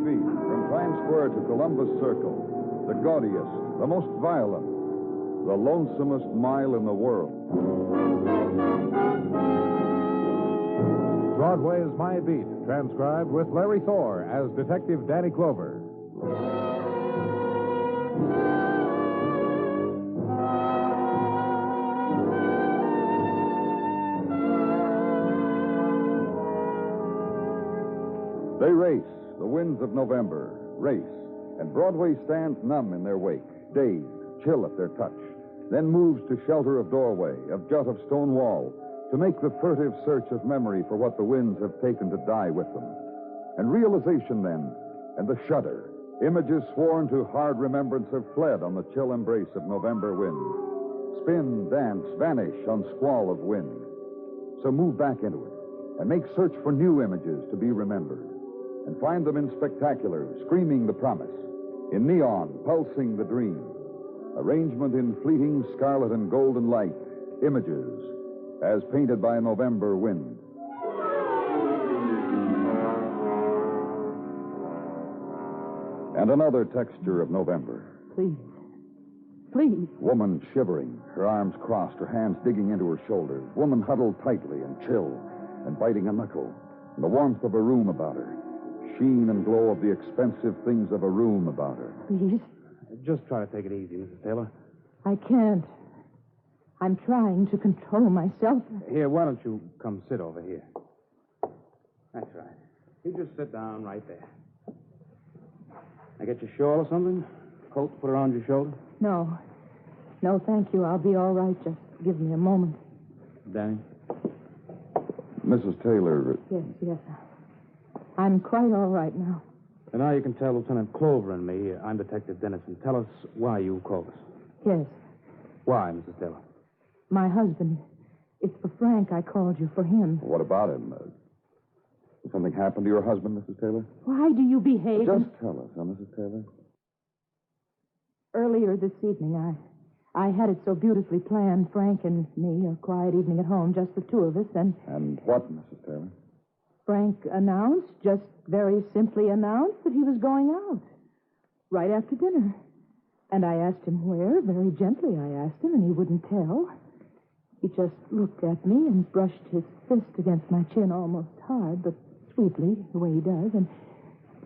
Beat, from Times Square to Columbus Circle, the gaudiest, the most violent, the lonesomest mile in the world. Broadway Is My Beat, transcribed with Larry Thor as Detective Danny Clover. They race, the winds of November, race, and Broadway stands numb in their wake, dazed, chill at their touch, then moves to shelter of doorway, of jut of stone wall, to make the furtive search of memory for what the winds have taken to die with them. And realization then, and the shudder, images sworn to hard remembrance have fled on the chill embrace of November wind. Spin, dance, vanish on squall of wind. So move back into it, and make search for new images to be remembered. And find them in spectacular, screaming the promise, in neon, pulsing the dream, arrangement in fleeting scarlet and golden light, images as painted by a November wind. And another texture of November. Please. Please. Woman shivering, her arms crossed, her hands digging into her shoulders. Woman huddled tightly and chill and biting a knuckle. And the warmth of a room about her. Sheen and glow of the expensive things of a room about her. Please. Just try to take it easy, Mrs. Taylor. I can't. I'm trying to control myself. Here, why don't you come sit over here? That's right. You just sit down right there. I get your shawl or something? Coat to put around your shoulder? No. No, thank you. I'll be all right. Just give me a moment. Danny? Mrs. Taylor. Yes. I'm quite all right now. And now you can tell Lieutenant Clover and me. I'm Detective Dennison. Tell us why you called us. Yes. Why, Mrs. Taylor? My husband. It's for Frank. I called you for him. What about him? Did something happen to your husband, Mrs. Taylor? Why do you behave? Just tell us, Mrs. Taylor. Earlier this evening, I had it so beautifully planned, Frank and me, a quiet evening at home, just the two of us, and... And what, Mrs. Taylor? Frank announced, just very simply announced, that he was going out. Right after dinner. And I asked him where, very gently I asked him, and he wouldn't tell. He just looked at me and brushed his fist against my chin almost hard, but sweetly, the way he does, and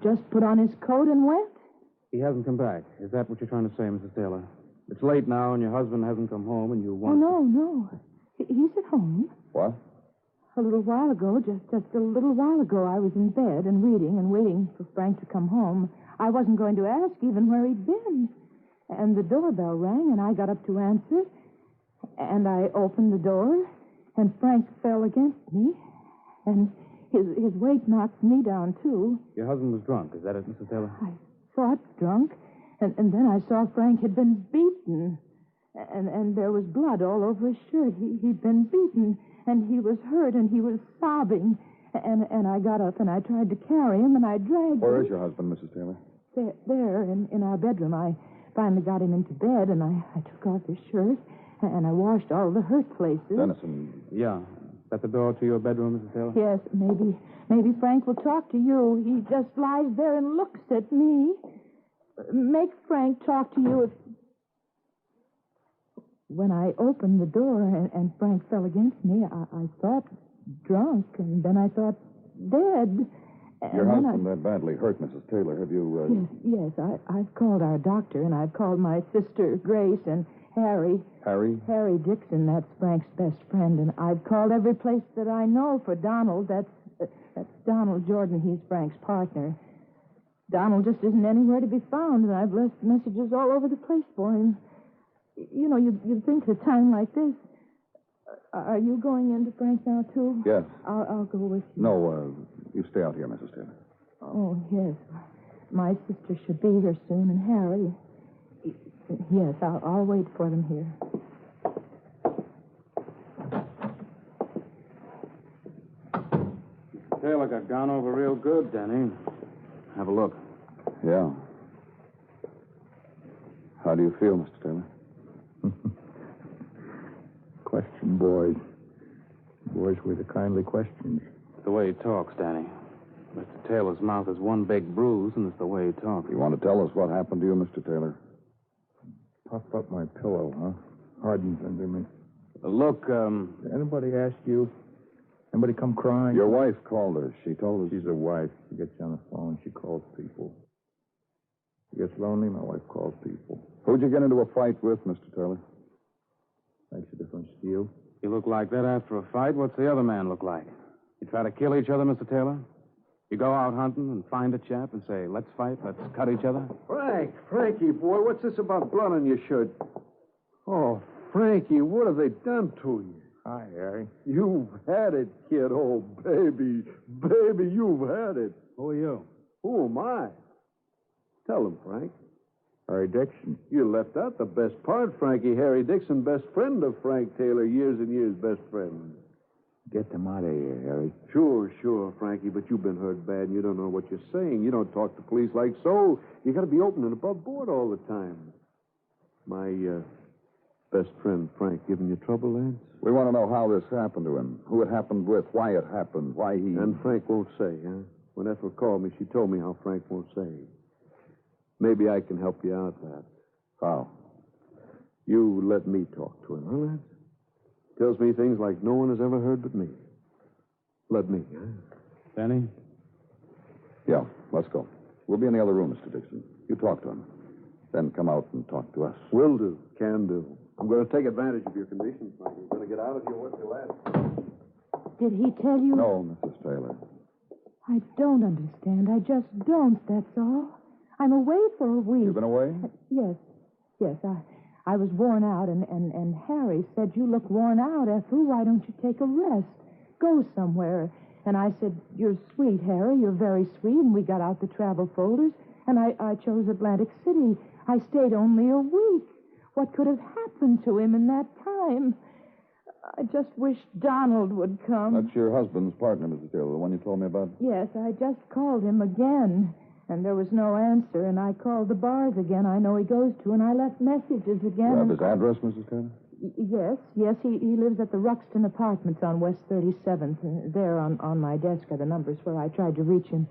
just put on his coat and went. He hasn't come back. Is that what you're trying to say, Mrs. Taylor? It's late now, and your husband hasn't come home, and you want... Oh, no. He's at home. What? A little while ago, just a little while ago, I was in bed and reading and waiting for Frank to come home. I wasn't going to ask even where he'd been. And the doorbell rang, and I got up to answer. And I opened the door, and Frank fell against me. And his weight knocked me down, too. Your husband was drunk. Is that it, Mrs. Taylor? I thought drunk. And then I saw Frank had been beaten. And there was blood all over his shirt. He'd been beaten, and he was hurt, and he was sobbing. And I got up, and I tried to carry him, and I dragged him. Where is your husband, Mrs. Taylor? There, in our bedroom. I finally got him into bed, and I took off his shirt, and I washed all the hurt places. Dennison. Yeah. Is that the door to your bedroom, Mrs. Taylor? Yes, maybe Frank will talk to you. He just lies there and looks at me. Make Frank talk to you if... When I opened the door and Frank fell against me, I thought drunk, and then I thought dead. Your husband that badly hurt, Mrs. Taylor. Have you... Yes, I've called our doctor, and I've called my sister, Grace, and Harry. Harry? Harry Dixon, that's Frank's best friend, and I've called every place that I know for Donald. That's Donald Jordan. He's Frank's partner. Donald just isn't anywhere to be found, and I've left messages all over the place for him. You know, you'd think at a time like this. Are you going into Frank now, too? Yes. I'll go with you. No, you stay out here, Mrs. Taylor. Oh, yes. My sister should be here soon, and Harry. Yes, I'll wait for them here. Taylor got gone over real good, Danny. Have a look. Yeah. How do you feel, Mr. Taylor? Question, boys. Boys with the kindly questions. The way he talks, Danny. Mr. Taylor's mouth is one big bruise, and it's the way he talks. You want to tell us what happened to you, Mr. Taylor? Puff up my pillow, huh? Hardens under me. Look, Did anybody ask you? Anybody come crying? Your wife called us. She told us. She's a wife. She gets you on the phone. She calls people. She gets lonely. My wife calls people. Who'd you get into a fight with, Mr. Taylor? Makes a difference to you. you look like that after a fight. What's the other man look like? You try to kill each other, Mr. Taylor? You go out hunting and find a chap and say, let's fight, let's cut each other? Frankie, boy, what's this about blood on your shirt? Oh, Frankie, what have they done to you? Hi, Harry. You've had it, kid. Oh, baby. Baby, you've had it. Who are you? Who am I? Tell him, Frank. Harry Dixon. You left out the best part, Frankie. Harry Dixon, best friend of Frank Taylor, years and years best friend. Get them out of here, Harry. Sure, Frankie, but you've been hurt bad and you don't know what you're saying. You don't talk to police like so. You got to be open and above board all the time. My best friend, Frank, giving you trouble, Lance? We want to know how this happened to him, who it happened with, why it happened, why he... And Frank won't say, huh? When Ethel called me, she told me how Frank won't say. Maybe I can help you out, that. How? You let me talk to him, huh, Lance? Tells me things like no one has ever heard but me. Let me, huh? Benny? Yeah, let's go. We'll be in the other room, Mr. Dixon. You talk to him. Then come out and talk to us. Will do. Can do. I'm going to take advantage of your condition, Frank. I'm going to get out of here what you'll ask. Did he tell you? No, Mrs. Taylor. I don't understand. I just don't, that's all. I'm away for a week. You've been away? Yes. I was worn out, and Harry said, you look worn out, Ethel. Why don't you take a rest? Go somewhere. And I said, you're sweet, Harry. You're very sweet. And we got out the travel folders, and I chose Atlantic City. I stayed only a week. What could have happened to him in that time? I just wish Donald would come. That's your husband's partner, Mrs. Taylor, the one you told me about? Yes, I just called him again. And there was no answer, and I called the bars again I know he goes to, and I left messages again. You have his address, Mrs. Taylor? Yes. He lives at the Ruxton Apartments on West 37th. There on my desk are the numbers where I tried to reach him.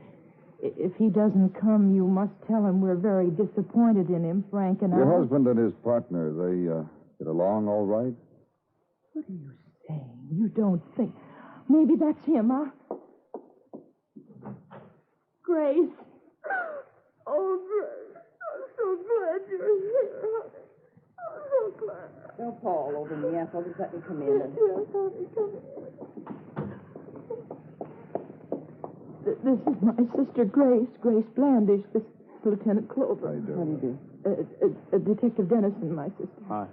If he doesn't come, you must tell him we're very disappointed in him, Frank and I. Your husband and his partner, they get along all right? What are you saying? You don't think... Maybe that's him, huh? Grace. Oh, Grace, I'm so glad you're here, honey. I'm so glad. Don't fall over me, Ethel. Just let me come in. Yes, honey, come in. This is my sister, Grace Blandish. This is Lieutenant Clover. How do you do? How do you do? Detective Dennison, my sister. Hi.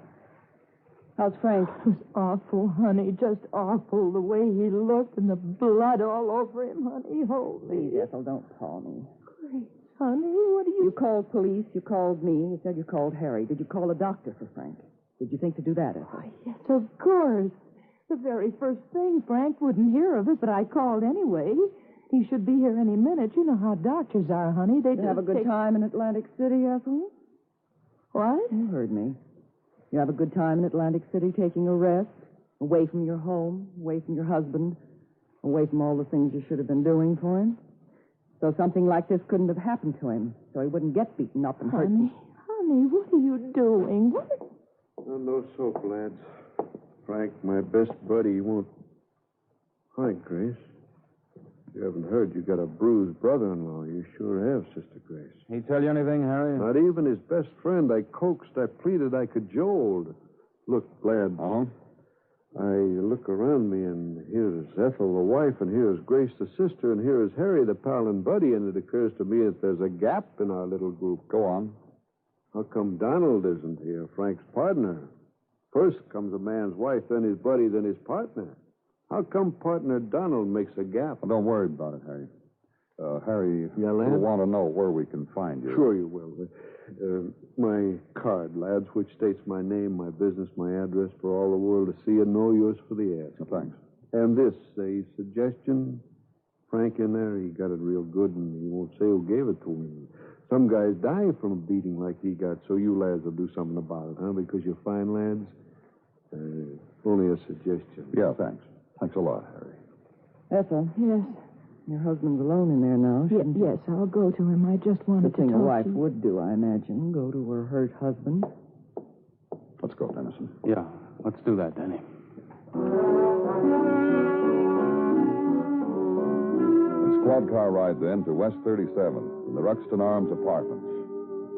How's Frank? It was awful, honey, just awful. The way he looked and the blood all over him, honey. Holy. Please, Ethel, don't call me. Grace, honey, what are you... You called police. You called me. You said you called Harry. Did you call a doctor for Frank? Did you think to do that, Ethel? Why, yes, of course. The very first thing. Frank wouldn't hear of it, but I called anyway. He should be here any minute. You know how doctors are, honey. They You have a good time in Atlantic City, Ethel? What? You heard me. You have a good time in Atlantic City taking a rest, away from your home, away from your husband, away from all the things you should have been doing for him. So something like this couldn't have happened to him, so he wouldn't get beaten up and hurt. Honey, what are you doing? What? No soap, lads. Frank, my best buddy, he won't... Hi, Grace. You haven't heard you got a bruised brother-in-law. You sure have, Sister Grace. He tell you anything, Harry? Not even his best friend. I coaxed, I pleaded, I cajoled. Look, lads. Uh-huh. I look around me, and here's Ethel, the wife, and here's Grace, the sister, and here's Harry, the pal and buddy, and it occurs to me that there's a gap in our little group. Go on. How come Donald isn't here, Frank's partner? First comes a man's wife, then his buddy, then his partner. How come partner Donald makes a gap? Well, don't worry about it, Harry. Harry, Yeah, lad? we'll want to know where we can find you. Sure you will. My card, lads, which states my name, my business, my address for all the world to see and know, yours for the ask. Thanks. And this, a suggestion. Frank in there, he got it real good, and he won't say who gave it to him. Some guys die from a beating like he got, so you lads will do something about it, huh? Because you're fine lads. Only a suggestion. Yeah, thanks. Thanks a lot, Harry. Ethel, Yes. Your husband's alone in there now. Yes, I'll go to him. I just The wanted to thing a talk wife to you. would do, I imagine. Go to her hurt husband. Let's go, Dennison. Yeah, let's do that, Danny. A squad car ride then to West 37th in the Ruxton Arms Apartments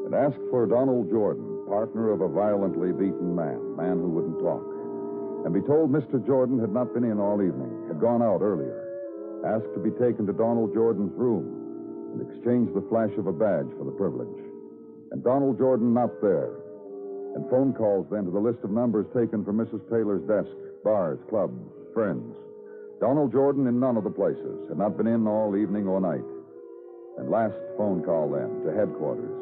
and asked for Donald Jordan, partner of a violently beaten man who wouldn't talk, and be told Mr. Jordan had not been in all evening, had gone out earlier. Asked to be taken to Donald Jordan's room and exchange the flash of a badge for the privilege. And Donald Jordan not there. And phone calls then to the list of numbers taken from Mrs. Taylor's desk, bars, clubs, friends. Donald Jordan in none of the places, had not been in all evening or night. And last phone call then to headquarters,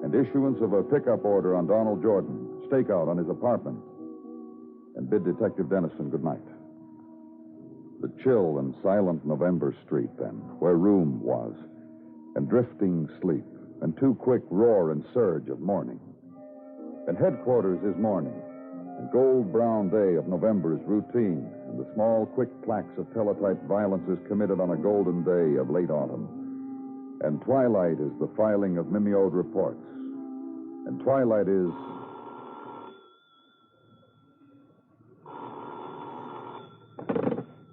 and issuance of a pickup order on Donald Jordan, stakeout on his apartment, and bid Detective Dennison good night. The chill and silent November street, then, where room was, and drifting sleep, and too quick roar and surge of morning. And headquarters is morning, and gold-brown day of November is routine, and the small, quick clacks of teletype violences committed on a golden day of late autumn. And twilight is the filing of mimeoed reports. And twilight is...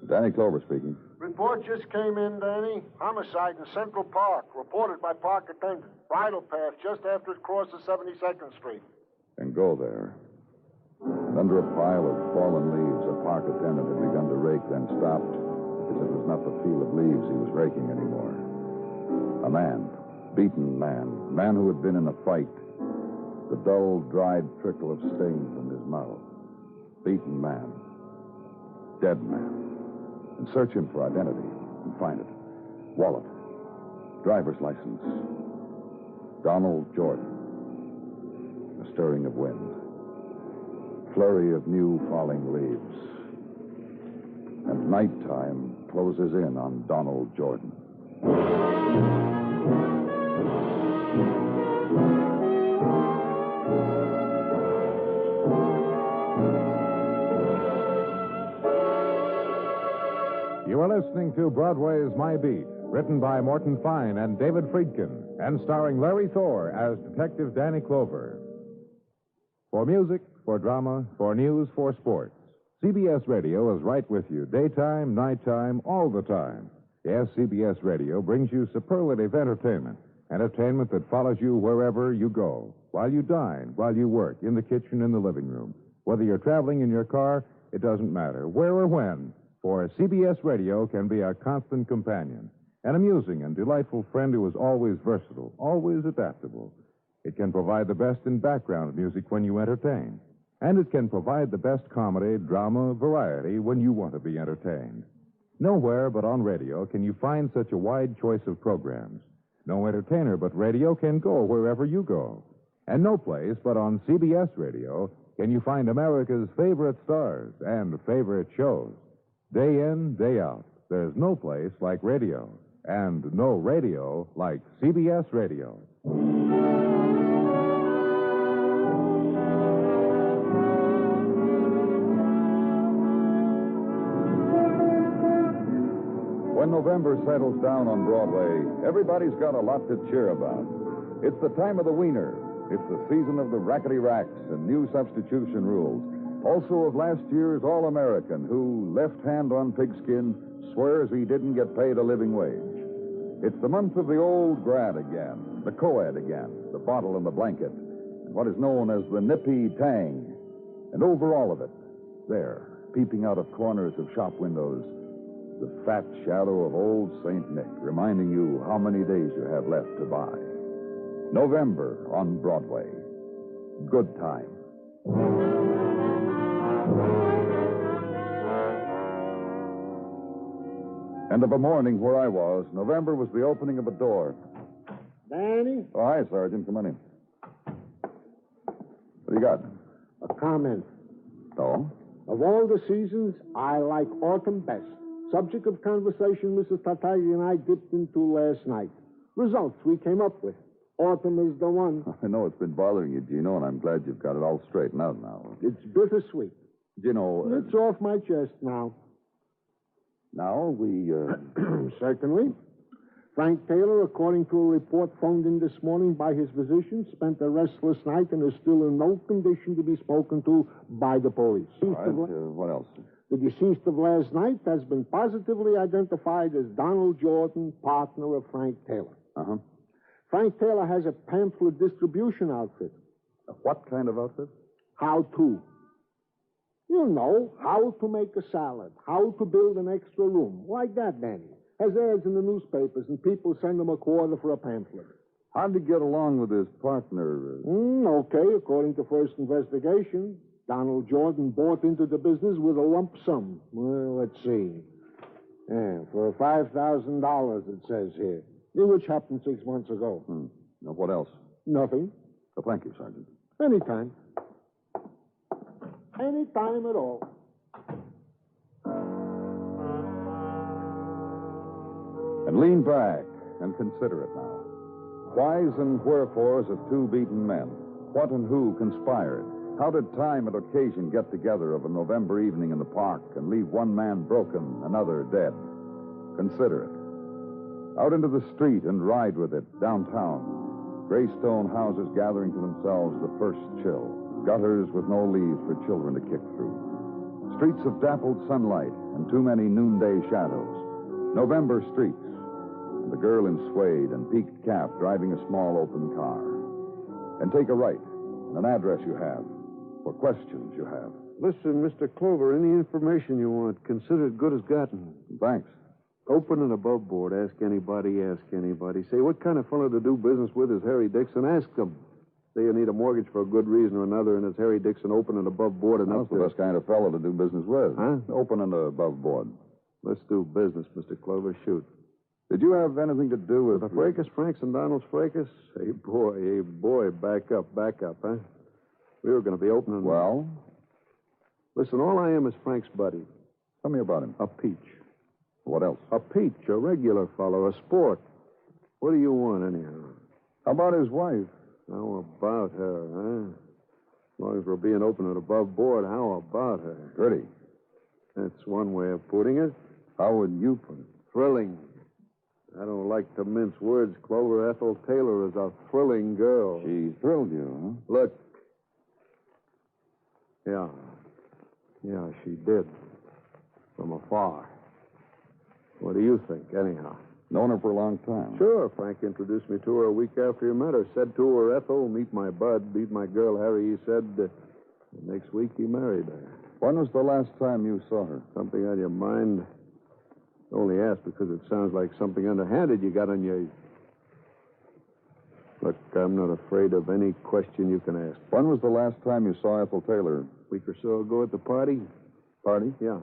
Danny Clover speaking. Report just came in, Danny. Homicide in Central Park. Reported by park attendant. Bridle path just after it crosses 72nd Street. And go there. And under a pile of fallen leaves, a park attendant had begun to rake, then stopped, because it was not the field of leaves he was raking anymore. A man. Beaten man who had been in a fight. The dull, dried trickle of stain from his mouth. Beaten man. Dead man. And search him for identity and find it. Wallet. Driver's license. Donald Jordan. A stirring of wind. Flurry of new falling leaves. And nighttime closes in on Donald Jordan. You are listening to Broadway Is My Beat, written by Morton Fine and David Friedkin, and starring Larry Thor as Detective Danny Clover. For music, for drama, for news, for sports, CBS Radio is right with you, daytime, nighttime, all the time. Yes, CBS Radio brings you superlative entertainment that follows you wherever you go, while you dine, while you work, in the kitchen, in the living room. Whether you're traveling in your car, it doesn't matter, where or when. For CBS Radio can be a constant companion, an amusing and delightful friend who is always versatile, always adaptable. It can provide the best in background music when you entertain, and it can provide the best comedy, drama, variety when you want to be entertained. Nowhere but on radio can you find such a wide choice of programs. No entertainer but radio can go wherever you go. And no place but on CBS Radio can you find America's favorite stars and favorite shows. Day in, day out, there's no place like radio, and no radio like CBS Radio. When November settles down on Broadway, everybody's got a lot to cheer about. It's the time of the wiener. It's the season of the rackety racks and new substitution rules. Also of last year's All-American who, left hand on pigskin, swears he didn't get paid a living wage. It's the month of the old grad again, the co-ed again, the bottle and the blanket, and what is known as the nippy tang. And over all of it, there, peeping out of corners of shop windows, the fat shadow of old St. Nick, reminding you how many days you have left to buy. November on Broadway. Good time. And of a morning where I was, November was the opening of a door. Danny? Oh, hi, Sergeant. Come on in. What do you got? A comment. Oh? Of all the seasons, I like autumn best. Subject of conversation Mrs. Tatagi and I dipped into last night. Results we came up with. Autumn is the one. I know it's been bothering you, Gino, and I'm glad you've got it all straightened out now. It's bittersweet. Gino... It's off my chest now. Now, we, Certainly. Frank Taylor, according to a report phoned in this morning by his physician, spent a restless night and is still in no condition to be spoken to by the police. All right, what else? The deceased of last night has been positively identified as Donald Jordan, partner of Frank Taylor. Uh-huh. Frank Taylor has a pamphlet distribution outfit. What kind of outfit? How to. You know, how to make a salad, how to build an extra room. Like that, Danny. Has ads in the newspapers, and people send him a quarter for a pamphlet. How'd he get along with his partner? Okay, according to first investigation, Donald Jordan bought into the business with a lump sum. Well, let's see. Yeah, for $5,000, it says here. Which happened 6 months ago. Now, what else? Nothing. Well, thank you, Sergeant. Anytime. Anytime at all. And lean back and consider it now. Whys and wherefores of two beaten men. What and who conspired? How did time and occasion get together of a November evening in the park and leave one man broken, another dead? Consider it. Out into the street and ride with it, downtown. Gray stone houses gathering to themselves the first chill. Gutters with no leaves for children to kick through. Streets of dappled sunlight and too many noonday shadows. November streets. And the girl in suede and peaked cap driving a small open car. And take a right and an address you have for questions you have. Listen, Mr. Clover, any information you want, consider it good as gotten. Thanks. Open and above board. Ask anybody, ask anybody. Say, what kind of fellow to do business with is Harry Dixon? Ask them. Say you need a mortgage for a good reason or another, and it's Harry Dixon open and above board enough. That's the best kind of fellow to do business with. Huh? Open and above board. Let's do business, Mr. Clover. Shoot. Did you have anything to do with The fracas, Franks and Donald's fracas? Hey, boy, back up, huh? We were going to be opening... Well? Listen, all I am is Frank's buddy. Tell me about him. A peach. What else? A peach, a regular fellow, a sport. What do you want, anyhow? How about his wife? How about her, huh? As long as we're being open and above board, how about her? Pretty. That's one way of putting it. How would you put it? Thrilling. I don't like to mince words, Clover. Ethel Taylor is a thrilling girl. She thrilled you, huh? Look. Yeah. Yeah, she did. From afar. What do you think, anyhow? Known her for a long time. Sure. Frank introduced me to her a week after you met her. Said to her, Ethel, meet my bud, meet my girl, Harry. He said, next week he married her. When was the last time you saw her? Something on your mind? Only asked because it sounds like something underhanded you got on your... Look, I'm not afraid of any question you can ask. When was the last time you saw Ethel Taylor? A week or so ago at the party. Party? Yeah.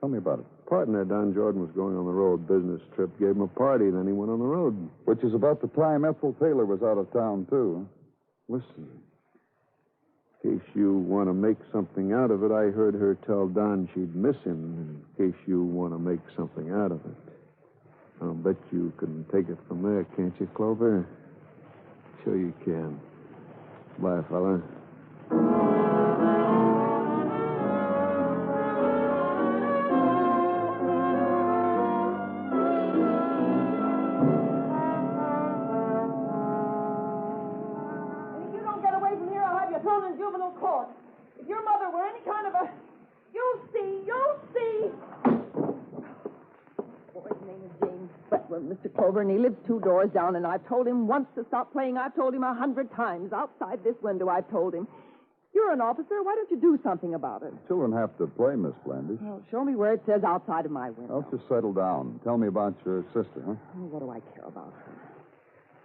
Tell me about it. Partner, Don Jordan, was going on the road, business trip. Gave him a party, then he went on the road. Which is about the time Ethel Taylor was out of town, too. Listen, in case you want to make something out of it, I heard her tell Don she'd miss him. In case you want to make something out of it. I'll bet you can take it from there, can't you, Clover? Sure you can. Bye, fella. Mr. Clover, and he lives 2 doors down, and I've told him once to stop playing. I've told him 100 times. Outside this window, I've told him. You're an officer. Why don't you do something about it? Children have to play, Miss Blandish. Well, show me where it says outside of my window. Don't just settle down. Tell me about your sister, huh? Oh, what do I care about her?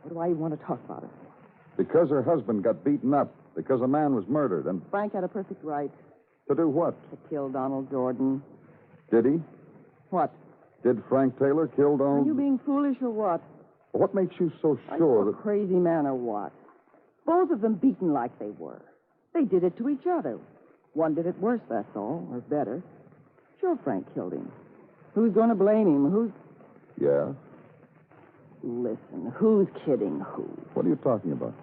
What do I even want to talk about her? Because her husband got beaten up. Because a man was murdered. And Frank had a perfect right. To do what? To kill Donald Jordan. Did he? What? Did Frank Taylor kill Donald? Are you being foolish or what? What makes you so Are sure you a that... crazy man or what? Both of them beaten like they were. They did it to each other. One did it worse, that's all, or better. Sure, Frank killed him. Who's going to blame him? Who's... Yeah? Listen, who's kidding who? What are you talking about?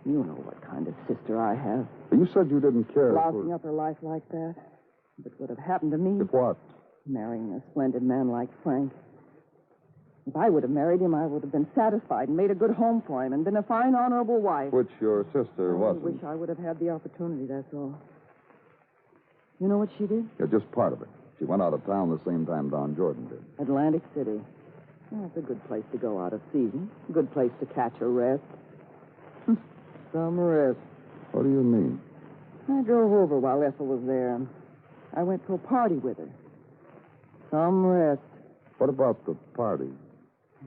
You know what kind of sister I have. You said you didn't care Lousing up her life like that. If it would have happened to me... If what? marrying a splendid man like Frank. If I would have married him, I would have been satisfied and made a good home for him and been a fine, honorable wife. Which your sister I wasn't. wish I would have had the opportunity, that's all. You know what she did? Yeah, just part of it. She went out of town the same time Don Jordan did. Atlantic City. Well, it's a good place to go out of season. A good place to catch a rest. Some rest. What do you mean? I drove over while Ethel was there. I went to a party with her. Some rest. What about the party?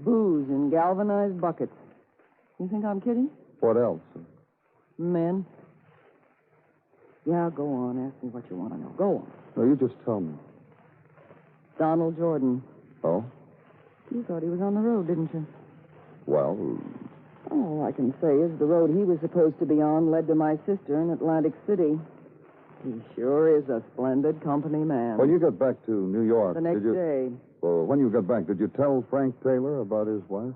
Booze in galvanized buckets. You think I'm kidding? What else? Men. Yeah, go on. Ask me what you want to know. Go on. No, you just tell me. Donald Jordan. Oh? You thought he was on the road, didn't you? Well, All I can say is the road he was supposed to be on led to my sister in Atlantic City. He sure is a splendid company man. when you got back to New York, The next did you... day. Well, when you got back, did you tell Frank Taylor about his wife?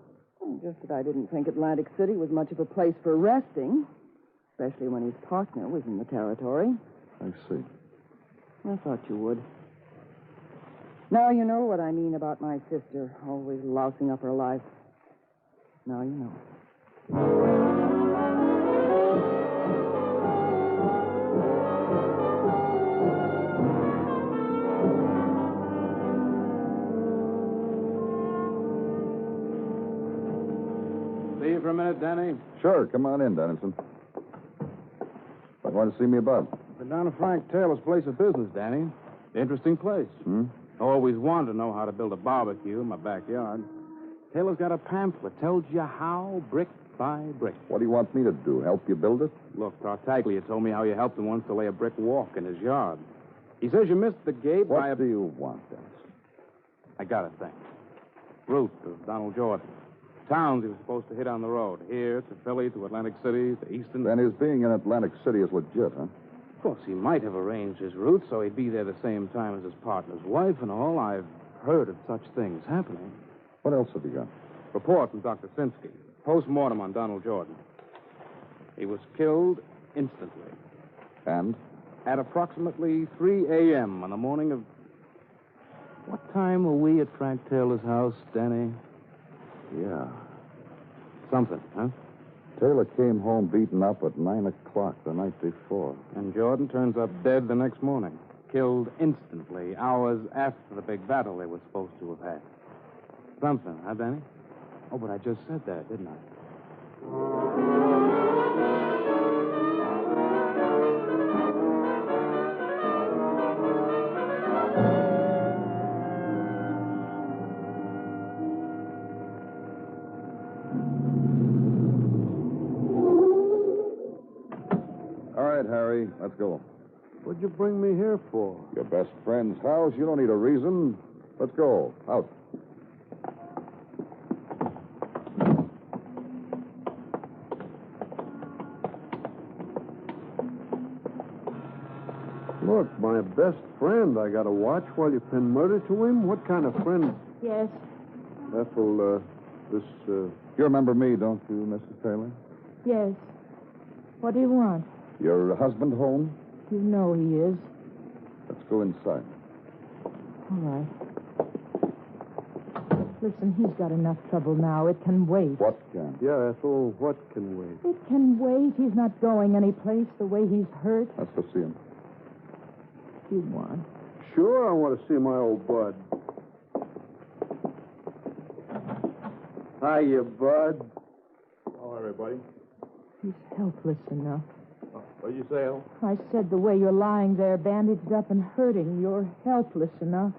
Just that I didn't think Atlantic City was much of a place for resting, especially when his partner was in the territory. I see. I thought you would. Now you know what I mean about my sister, always lousing up her life. Now you know. See you for a minute, Danny. Sure, come on in, Dennison. What want to see me about? Been down to Frank Taylor's place of business, Danny. Interesting place. I always wanted to know how to build a barbecue in my backyard. Taylor's got a pamphlet. Tells you how, brick by brick. What do you want me to do? Help you build it? Look, Tartaglia told me how you helped him once to lay a brick walk in his yard. He says you missed the gate by a... What do you want, Dennis? I got a thing. Route of Donald Jordan. Towns he was supposed to hit on the road. Here to Philly, to Atlantic City, to Easton. Then his being in Atlantic City is legit, huh? Of course, he might have arranged his route so he'd be there the same time as his partner's wife and all. I've heard of such things happening. What else have you got? Report from Dr. Sinsky. Post-mortem on Donald Jordan. He was killed instantly And? at approximately 3 a.m. on the morning of... What time were we at Frank Taylor's house, Danny? Yeah. Something, huh? Taylor came home beaten up at 9 o'clock the night before. And Jordan turns up dead the next morning. Killed instantly, hours after the big battle they were supposed to have had. Something, huh, Danny? Oh, but I just said that, didn't I? All right, Harry, let's go. What'd you bring me here for? Your best friend's house. You don't need a reason. Let's go. Out. Look, my best friend. I got to watch while you pin murder to him? What kind of friend? Yes. Ethel, You remember me, don't you, Mrs. Taylor? Yes. What do you want? Your husband home? You know he is. Let's go inside. All right. Listen, he's got enough trouble now. It can wait. What can? Yeah, Ethel, what can wait? It can wait. He's not going anyplace the way he's hurt. Let's go see him. You want? Sure, I want to see my old bud. Hiya, bud. Hello, everybody. He's helpless enough. What did you say, Al? I said the way you're lying there, bandaged up and hurting, you're helpless enough.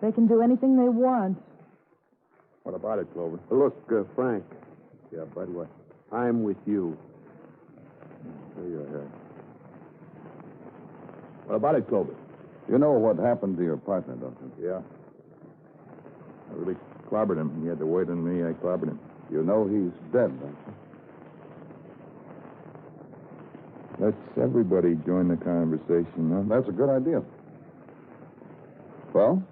They can do anything they want. What about it, Clover? Look, Frank, Yeah, Bud, what? I'm with you. There you are. What about it, Clover? You know what happened to your partner, don't you? Yeah. I really clobbered him. He had to wait on me. I clobbered him. You know he's dead, don't you? Let's everybody join the conversation, huh? That's a good idea. Well?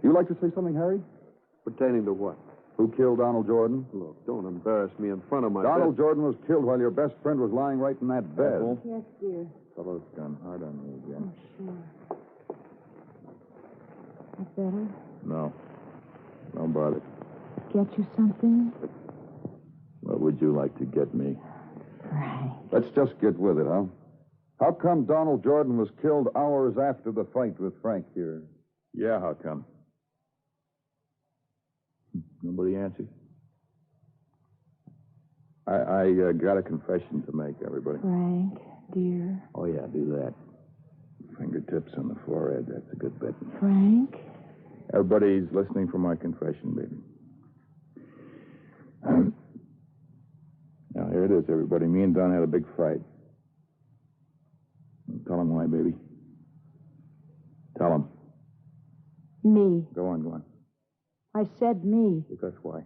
You like to say something, Harry? Pertaining to what? Who killed Donald Jordan? Look, don't embarrass me in front of my Donald best... Jordan was killed while your best friend was lying right in that bed. Ethel? Yes, dear. Fellow's gone hard on me again. Oh, sure. That better? No. Don't bother. Get you something? What would you like to get me? Frank. Let's just get with it, huh? How come Donald Jordan was killed hours after the fight with Frank here? Yeah, how come? Nobody answered? I got a confession to make, everybody. Frank, dear. Oh, yeah, do that. Fingertips on the forehead. That's a good bit. Frank? Everybody's listening for my confession, baby. Now, here it is, everybody. Me and Don had a big fight. Tell him why, baby. Tell him. Me. Go on. I said me. Because why?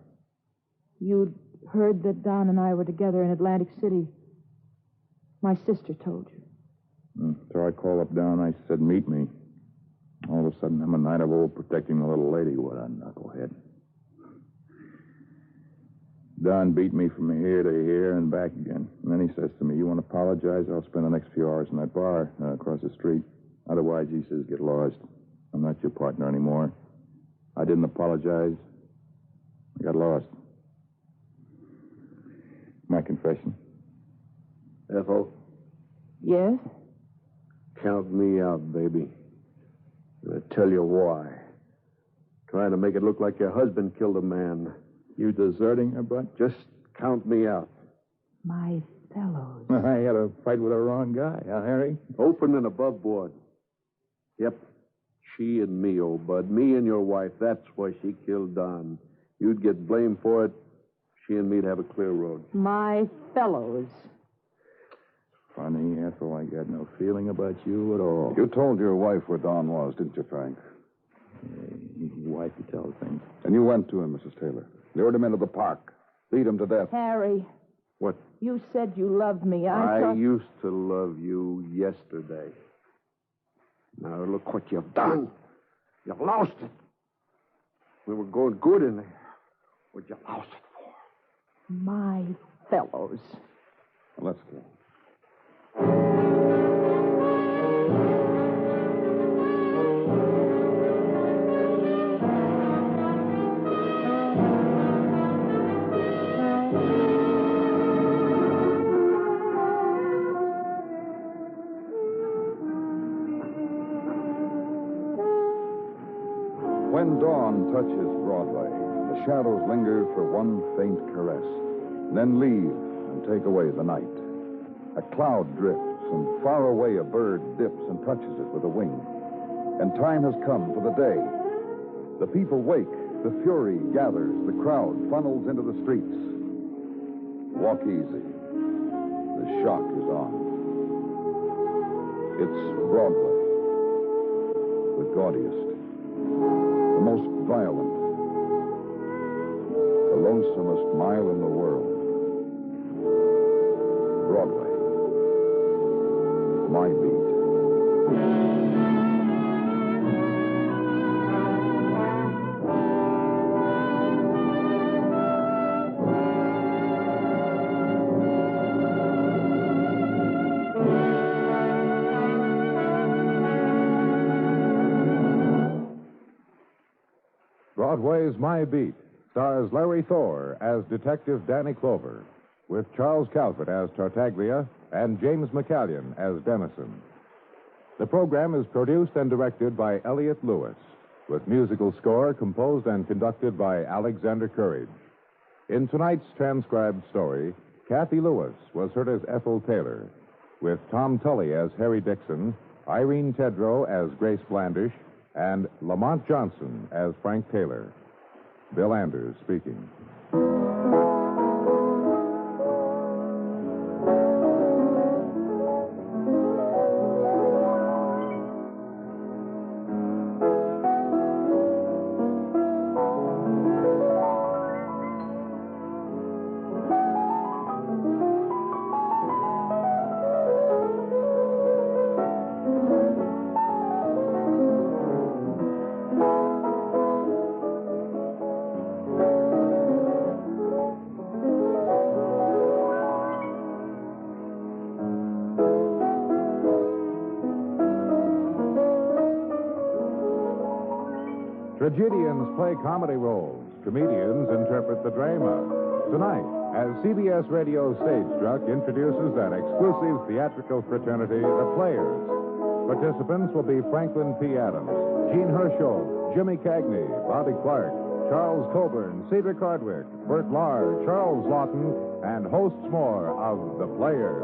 You'd heard that Don and I were together in Atlantic City. My sister told you. So I called up Don. I said, meet me. All of a sudden, I'm a knight of old protecting the little lady. What a knucklehead. Don beat me from here to here and back again. And then he says to me, you want to apologize? I'll spend the next few hours in that bar across the street. Otherwise, he says, get lost. I'm not your partner anymore. I didn't apologize. I got lost. My confession. Ethel, Yes? count me out, baby. I'm going to tell you why. Trying to make it look like your husband killed a man. You deserting her, Bud? Just count me out. My fellows. I had a fight with the wrong guy, huh, Harry? Open and above board. Yep. She and me, old Bud. Me and your wife. That's why she killed Don. You'd get blamed for it. She and me'd have a clear road. My fellows. Funny, Ethel, I got no feeling about you at all. You told your wife where Don was, didn't you, Frank? Your wife could tell things. And you went to him, Mrs. Taylor. Lured him into the park. Beat him to death. Harry. What? You said you loved me. I thought... used to love you yesterday. Now look what you've done. You've lost it. We were going good in there. What you lost it for? My fellows. Well, let's go. When dawn touches Broadway, the shadows linger for one faint caress, then leave and take away the night. A cloud drifts, and far away a bird dips and touches it with a wing. And time has come for the day. The people wake, the fury gathers, the crowd funnels into the streets. Walk easy. The shock is on. It's Broadway, the gaudiest, the most violent, the lonesomest mile in the world. Broadway. My beat. Broadway's My Beat stars Larry Thor as Detective Danny Clover, with Charles Calvert as Tartaglia and James McCallion as Dennison. The program is produced and directed by Elliott Lewis, with musical score composed and conducted by Alexander Courage. In tonight's transcribed story, Kathy Lewis was heard as Ethel Taylor, with Tom Tully as Harry Dixon, Irene Tedrow as Grace Blandish, and Lamont Johnson as Frank Taylor. Bill Anders speaking. Tragedians play comedy roles. Comedians interpret the drama. Tonight, as CBS Radio Stage Struck introduces that exclusive theatrical fraternity, the Players. Participants will be Franklin P. Adams, Gene Herschel, Jimmy Cagney, Bobby Clark, Charles Coburn, Cedric Hardwick, Bert Lahr, Charles Lawton, and hosts more of the Players.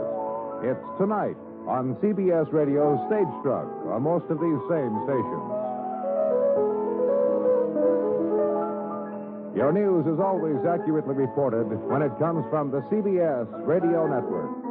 It's tonight on CBS Radio Stage Struck on most of these same stations. Your news is always accurately reported when it comes from the CBS Radio Network.